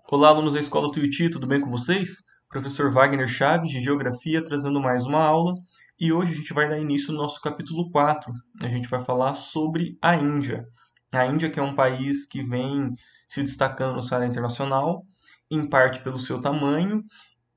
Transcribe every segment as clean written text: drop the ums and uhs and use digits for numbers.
Olá, alunos da Escola Tuiuti, tudo bem com vocês? Professor Wagner Chaves, de Geografia, trazendo mais uma aula. E hoje a gente vai dar início no nosso capítulo 4. A gente vai falar sobre a Índia. A Índia, que é um país que vem se destacando no cenário internacional, em parte pelo seu tamanho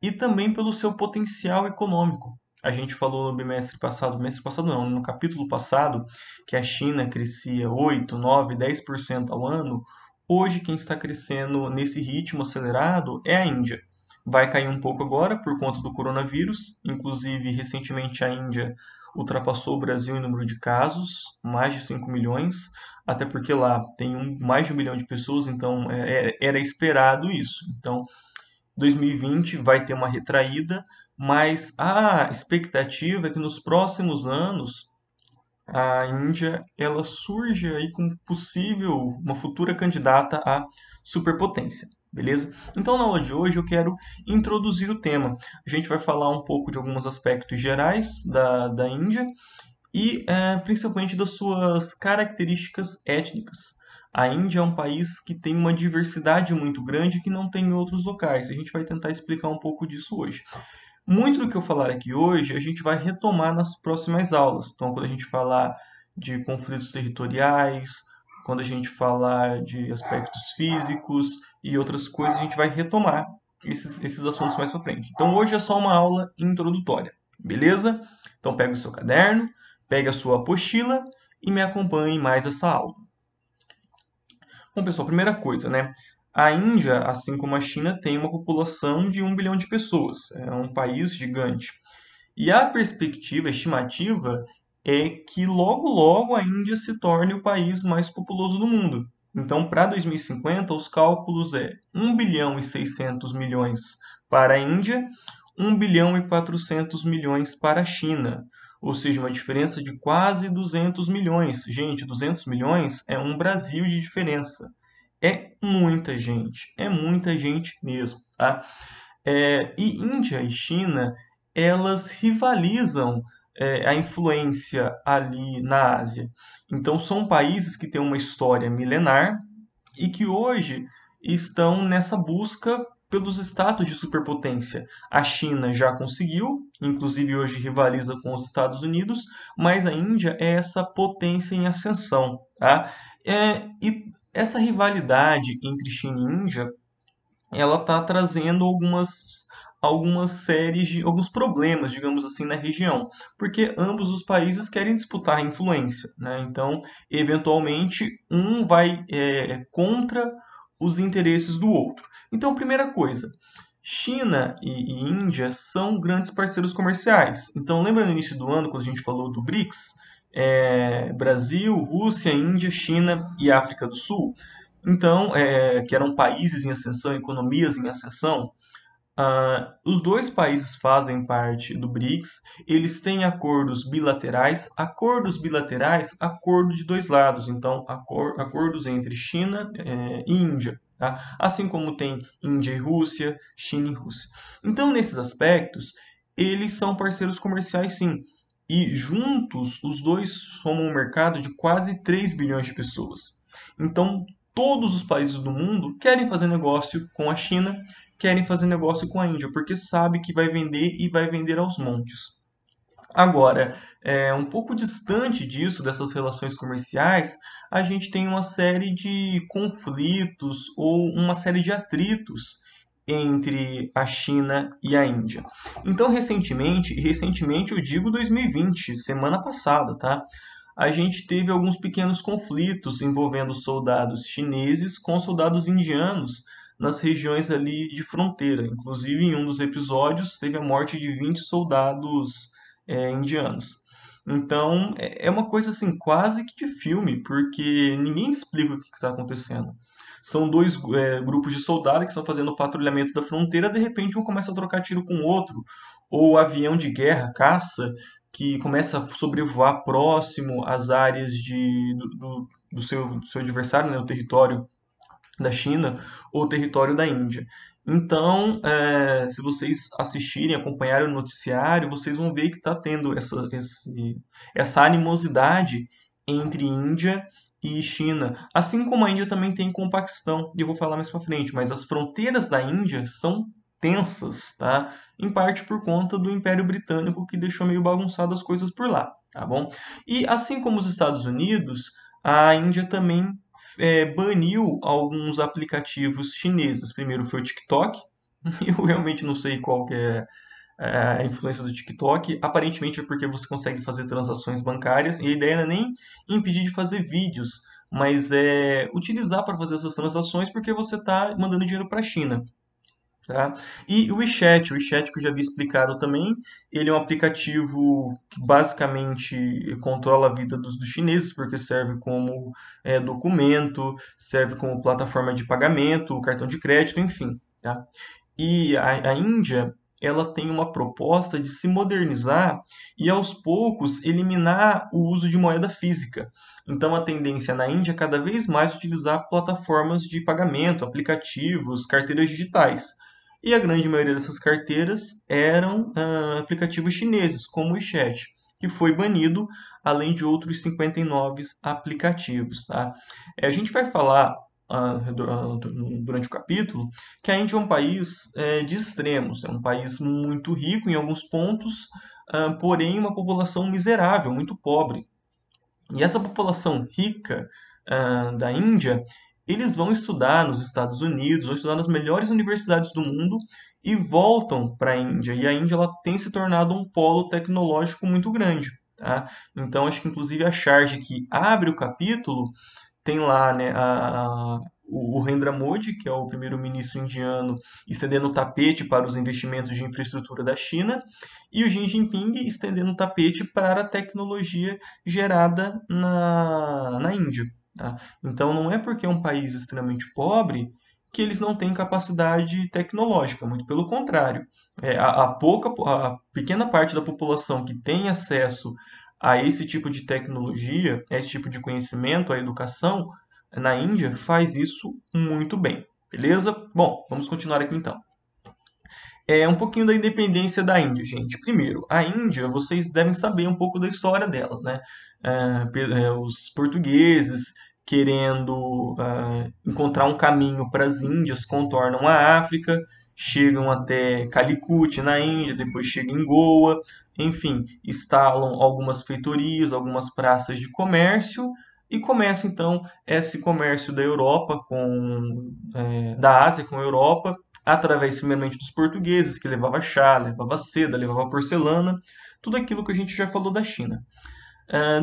e também pelo seu potencial econômico. A gente falou no bimestre passado não, no capítulo passado, que a China crescia 8, 9, 10% ao ano. Hoje, quem está crescendo nesse ritmo acelerado é a Índia. Vai cair um pouco agora por conta do coronavírus. Inclusive, recentemente a Índia ultrapassou o Brasil em número de casos, mais de 5 milhões, até porque lá tem mais de 1 milhão de pessoas, então era esperado isso. Então, 2020 vai ter uma retraída, mas a expectativa é que nos próximos anos a Índia ela surge aí como possível uma futura candidata à superpotência. Beleza? Então, na aula de hoje, eu quero introduzir o tema. A gente vai falar um pouco de alguns aspectos gerais da Índia e principalmente das suas características étnicas. A Índia é um país que tem uma diversidade muito grande que não tem em outros locais. A gente vai tentar explicar um pouco disso hoje. Muito do que eu falar aqui hoje, a gente vai retomar nas próximas aulas. Então, quando a gente falar de conflitos territoriais, quando a gente falar de aspectos físicos e outras coisas, a gente vai retomar esses assuntos mais para frente. Então, hoje é só uma aula introdutória, beleza? Então, pega o seu caderno, pega a sua apostila e me acompanhe mais essa aula. Bom, pessoal, primeira coisa, né? A Índia, assim como a China, tem uma população de 1 bilhão de pessoas. É um país gigante. E a perspectiva, a estimativa, é que logo logo a Índia se torne o país mais populoso do mundo. Então, para 2050, os cálculos é 1 bilhão e 600 milhões para a Índia, 1 bilhão e 400 milhões para a China. Ou seja, uma diferença de quase 200 milhões. Gente, 200 milhões é um Brasil de diferença. É muita gente mesmo, tá? E Índia e China, elas rivalizam a influência ali na Ásia. Então, são países que têm uma história milenar e que hoje estão nessa busca pelos status de superpotência. A China já conseguiu, inclusive hoje rivaliza com os Estados Unidos, mas a Índia é essa potência em ascensão, tá? E essa rivalidade entre China e Índia ela está trazendo algumas séries de alguns problemas, digamos assim, na região, porque ambos os países querem disputar a influência, né? Então, eventualmente, um vai contra os interesses do outro. Então, primeira coisa, China e Índia são grandes parceiros comerciais. Então, lembra no início do ano, quando a gente falou do BRICS? Brasil, Rússia, Índia, China e África do Sul. Então, que eram países em ascensão, economias em ascensão, os dois países fazem parte do BRICS, eles têm acordos bilaterais, acordo de dois lados, então acordos entre China e Índia, tá? Assim como tem Índia e Rússia, China e Rússia. Então, nesses aspectos, eles são parceiros comerciais sim, e juntos os dois somam um mercado de quase 3 bilhões de pessoas. Então, todos os países do mundo querem fazer negócio com a China, querem fazer negócio com a Índia, porque sabe que vai vender e vai vender aos montes. Agora, um pouco distante disso, dessas relações comerciais, a gente tem uma série de conflitos ou uma série de atritos entre a China e a Índia. Então, recentemente eu digo 2020, semana passada, tá? A gente teve alguns pequenos conflitos envolvendo soldados chineses com soldados indianos nas regiões ali de fronteira. Inclusive, em um dos episódios, teve a morte de 20 soldados indianos. Então, é uma coisa assim, quase que de filme, porque ninguém explica o que está acontecendo. São dois grupos de soldados que estão fazendo o patrulhamento da fronteira, de repente um começa a trocar tiro com o outro, ou avião de guerra, caça, que começa a sobrevoar próximo às áreas do seu adversário, né, o território da China ou território da Índia. Então, se vocês assistirem, acompanharem o noticiário, vocês vão ver que está tendo essa animosidade entre Índia e China, assim como a Índia também tem com o Paquistão, e eu vou falar mais para frente, mas as fronteiras da Índia são tensas, tá? Em parte por conta do Império Britânico que deixou meio bagunçadas as coisas por lá, tá bom? E assim como os Estados Unidos, a Índia também baniu alguns aplicativos chineses. Primeiro foi o TikTok, eu realmente não sei qual que é a influência do TikTok. Aparentemente é porque você consegue fazer transações bancárias e a ideia não é nem impedir de fazer vídeos, mas é utilizar para fazer essas transações porque você está mandando dinheiro para a China. Tá? E o WeChat que eu já vi explicado também, ele é um aplicativo que basicamente controla a vida dos chineses, porque serve como documento, serve como plataforma de pagamento, cartão de crédito, enfim. Tá? E a Índia, ela tem uma proposta de se modernizar e aos poucos eliminar o uso de moeda física. Então a tendência na Índia é cada vez mais utilizar plataformas de pagamento, aplicativos, carteiras digitais. E a grande maioria dessas carteiras eram aplicativos chineses, como o WeChat, que foi banido, além de outros 59 aplicativos. Tá? A gente vai falar durante o capítulo que a Índia é um país de extremos, é um país muito rico em alguns pontos, porém uma população miserável, muito pobre. E essa população rica da Índia, eles vão estudar nos Estados Unidos, vão estudar nas melhores universidades do mundo e voltam para a Índia. E a Índia ela tem se tornado um polo tecnológico muito grande. Tá? Então, acho que inclusive a charge que abre o capítulo tem lá, né, o Rendra Modi, que é o primeiro-ministro indiano, estendendo o tapete para os investimentos de infraestrutura da China, e o Xi Jinping estendendo o tapete para a tecnologia gerada na Índia. Tá? Então, não é porque é um país extremamente pobre que eles não têm capacidade tecnológica, muito pelo contrário. A pequena parte da população que tem acesso a esse tipo de tecnologia, a esse tipo de conhecimento, a educação, na Índia faz isso muito bem. Beleza? Bom, vamos continuar aqui então. Um pouquinho da independência da Índia, gente. Primeiro, a Índia, vocês devem saber um pouco da história dela, né? Os portugueses querendo encontrar um caminho para as Índias, contornam a África, chegam até Calicut, na Índia, depois chegam em Goa, enfim, instalam algumas feitorias, algumas praças de comércio e começa então esse comércio da Europa da Ásia com a Europa através primeiramente dos portugueses, que levava chá, levava seda, levava porcelana, tudo aquilo que a gente já falou da China.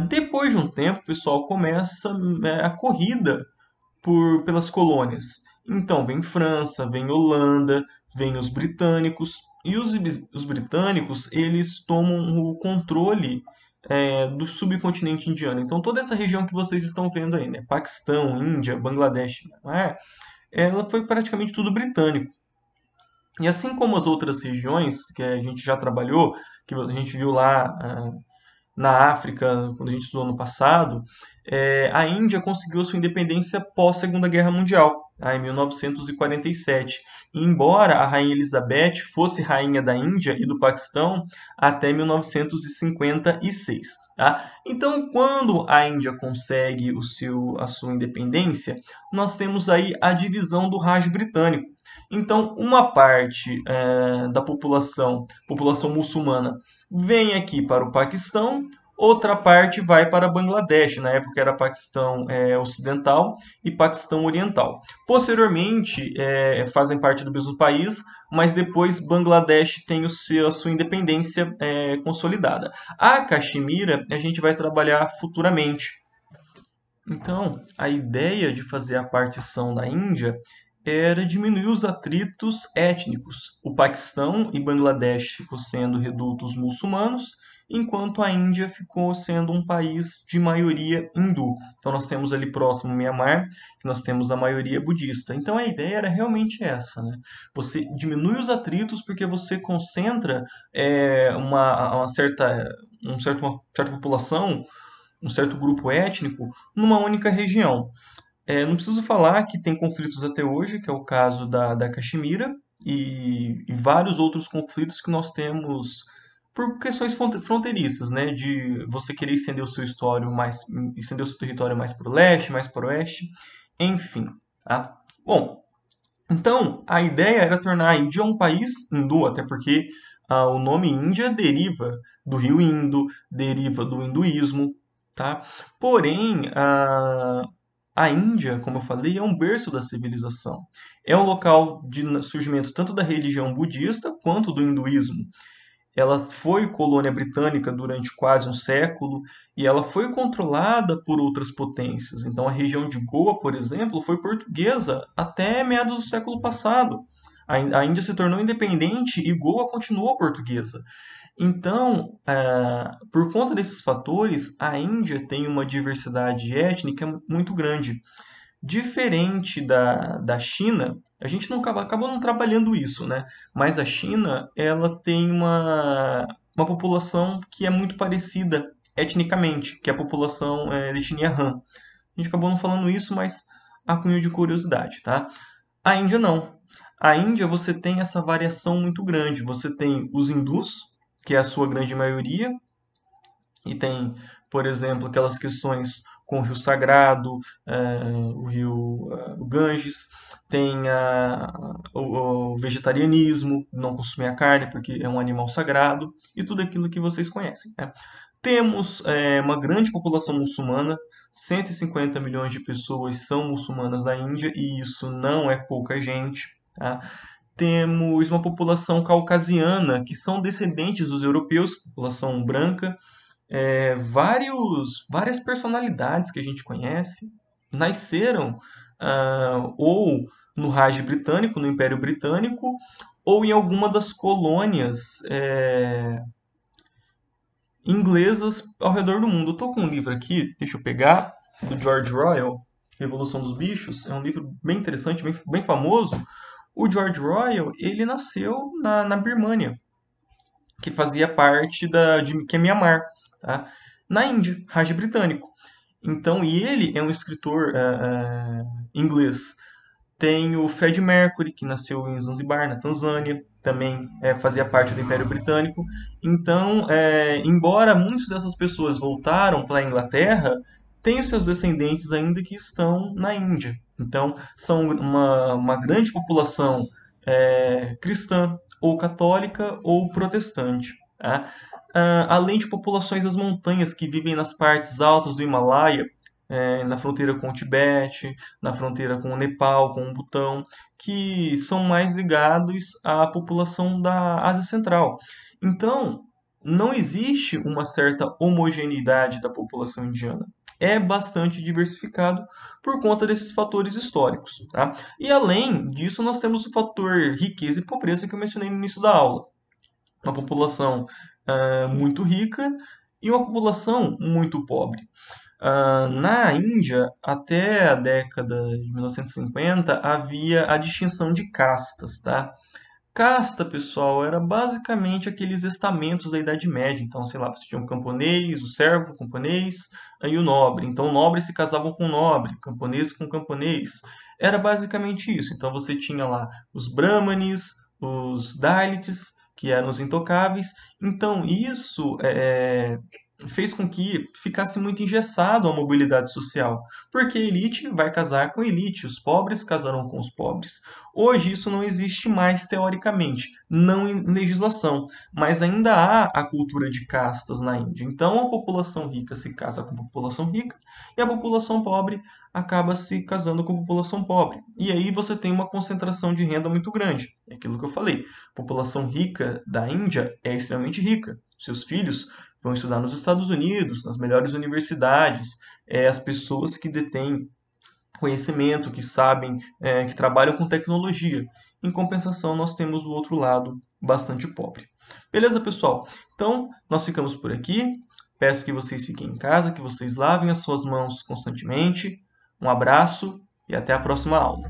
Depois de um tempo, o pessoal começa a corrida pelas colônias. Então vem França, vem Holanda, vem os britânicos, e os britânicos eles tomam o controle do subcontinente indiano. Então toda essa região que vocês estão vendo aí, né? Paquistão, Índia, Bangladesh, ela foi praticamente tudo britânico. E assim como as outras regiões que a gente já trabalhou, que a gente viu lá na África, quando a gente estudou no passado, a Índia conseguiu sua independência pós Segunda Guerra Mundial, tá, em 1947. E embora a Rainha Elizabeth fosse rainha da Índia e do Paquistão até 1956. Tá? Então, quando a Índia consegue a sua independência, nós temos aí a divisão do Raj britânico. Então, uma parte da população muçulmana, vem aqui para o Paquistão, outra parte vai para Bangladesh, na época era Paquistão Ocidental e Paquistão Oriental. Posteriormente, fazem parte do mesmo país, mas depois Bangladesh tem a sua independência consolidada. A Caxemira a gente vai trabalhar futuramente. Então, a ideia de fazer a partição da Índia era diminuir os atritos étnicos. O Paquistão e Bangladesh ficou sendo redutos muçulmanos, enquanto a Índia ficou sendo um país de maioria hindu. Então nós temos ali próximo Myanmar, que nós temos a maioria budista. Então a ideia era realmente essa, né? Você diminui os atritos porque você concentra uma certa população, um certo grupo étnico numa única região. Não preciso falar que tem conflitos até hoje, que é o caso da Caxemira, e vários outros conflitos que nós temos por questões fronteiriças, né, de você querer estender o seu território mais para o leste, mais para o oeste, enfim, tá? Bom, então a ideia era tornar a Índia um país hindu, até porque o nome Índia deriva do rio Indo, deriva do hinduísmo, tá? Porém, a Índia, como eu falei, é um berço da civilização. É um local de surgimento tanto da religião budista quanto do hinduísmo. Ela foi colônia britânica durante quase um século e ela foi controlada por outras potências. Então, a região de Goa, por exemplo, foi portuguesa até meados do século passado. A Índia se tornou independente e Goa continuou portuguesa. Então, por conta desses fatores, a Índia tem uma diversidade étnica muito grande. Diferente da China, a gente não acabou não trabalhando isso, né? Mas a China, ela tem uma população que é muito parecida etnicamente, que é a população de etnia Han. A gente acabou não falando isso, mas a cunho de curiosidade, tá? A Índia não. A Índia você tem essa variação muito grande. Você tem os hindus, que é a sua grande maioria, e tem, por exemplo, aquelas questões com o rio Sagrado, o rio o Ganges, tem o vegetarianismo, não consumir a carne porque é um animal sagrado, e tudo aquilo que vocês conhecem, né? Temos uma grande população muçulmana, 150 milhões de pessoas são muçulmanas na Índia, e isso não é pouca gente, tá? Temos uma população caucasiana, que são descendentes dos europeus, população branca, várias personalidades que a gente conhece nasceram ou no Raj britânico, no Império Britânico, ou em alguma das colônias inglesas ao redor do mundo. Eu estou com um livro aqui, deixa eu pegar, do George Royal, Revolução dos Bichos. É um livro bem interessante, bem famoso. O George Royal, ele nasceu na Birmânia, que fazia parte que é Myanmar, tá? Na Índia, Raj britânico. Então, e ele é um escritor inglês. Tem o Fred Mercury, que nasceu em Zanzibar, na Tanzânia, também fazia parte do Império Britânico. Então, embora muitas dessas pessoas voltaram para a Inglaterra, tem os seus descendentes ainda que estão na Índia. Então, são uma grande população cristã, ou católica, ou protestante, tá? Além de populações das montanhas que vivem nas partes altas do Himalaia, na fronteira com o Tibete, na fronteira com o Nepal, com o Butão, que são mais ligados à população da Ásia Central. Então, não existe uma certa homogeneidade da população indiana. É bastante diversificado por conta desses fatores históricos, tá? E além disso, nós temos o fator riqueza e pobreza que eu mencionei no início da aula. Uma população muito rica e uma população muito pobre. Na Índia, até a década de 1950, havia a distinção de castas, tá? Casta, pessoal, era basicamente aqueles estamentos da Idade Média. Então, sei lá, você tinha um camponês, o servo, o camponês, e o nobre. Então, nobres se casavam com nobre, camponês com camponês. Era basicamente isso. Então, você tinha lá os brahmanes, os dalits, que eram os intocáveis. Então, isso fez com que ficasse muito engessado a mobilidade social, porque a elite vai casar com a elite, os pobres casarão com os pobres. Hoje isso não existe mais teoricamente, não em legislação, mas ainda há a cultura de castas na Índia. Então a população rica se casa com a população rica e a população pobre acaba se casando com a população pobre. E aí você tem uma concentração de renda muito grande. É aquilo que eu falei. A população rica da Índia é extremamente rica. Seus filhos vão estudar nos Estados Unidos, nas melhores universidades, as pessoas que detêm conhecimento, que sabem, que trabalham com tecnologia. Em compensação, nós temos o outro lado bastante pobre. Beleza, pessoal? Então, nós ficamos por aqui. Peço que vocês fiquem em casa, que vocês lavem as suas mãos constantemente. Um abraço e até a próxima aula.